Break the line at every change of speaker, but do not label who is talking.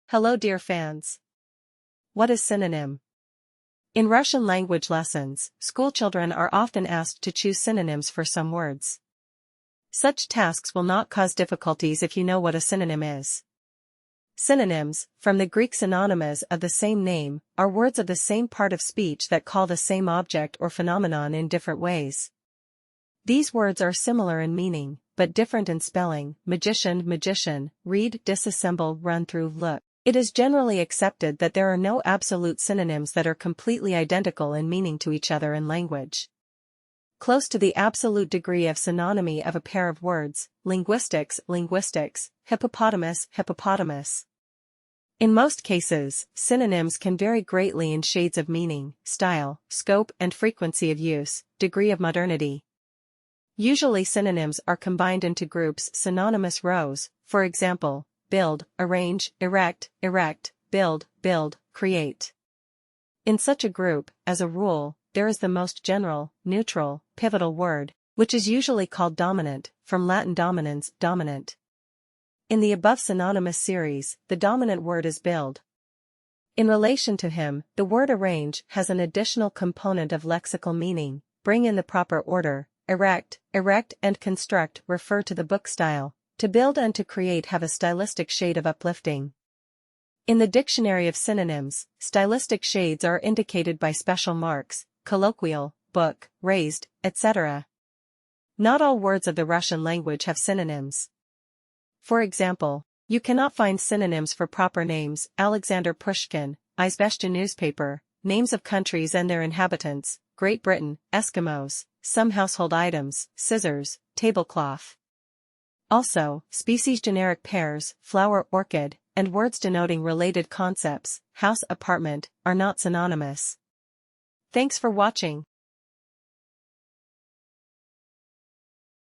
Hello dear fans. What is synonym? In Russian language lessons, schoolchildren are often asked to choose synonyms for some words. Such tasks will not cause difficulties if you know what a synonym is. Synonyms, from the Greek synonymous of the same name, are words of the same part of speech that call the same object or phenomenon in different ways. These words are similar in meaning, but different in spelling: magician, magician, read, disassemble, run through, look. It is generally accepted that there are no absolute synonyms that are completely identical in meaning to each other in language. Close to the absolute degree of synonymy of a pair of words: linguistics, linguistics, hippopotamus, hippopotamus. In most cases, synonyms can vary greatly in shades of meaning, style, scope and frequency of use, degree of modernity. Usually synonyms are combined into groups: synonymous rows, for example, build, arrange, erect, erect, build, build, create. In such a group, as a rule, there is the most general, neutral, pivotal word, which is usually called dominant, from Latin dominans, dominant. In the above synonymous series, the dominant word is build. In relation to him, the word arrange has an additional component of lexical meaning: bring in the proper order. Erect, erect and construct refer to the book style. To build and to create have a stylistic shade of uplifting. In the dictionary of synonyms, stylistic shades are indicated by special marks: colloquial, book, raised, etc. Not all words of the Russian language have synonyms. For example, you cannot find synonyms for proper names: Alexander Pushkin, Izvestia newspaper, names of countries and their inhabitants, Great Britain, Eskimos, some household items, scissors, tablecloth. Also, species generic pairs, flower, orchid, and words denoting related concepts, house, apartment, are not synonymous. Thanks for watching.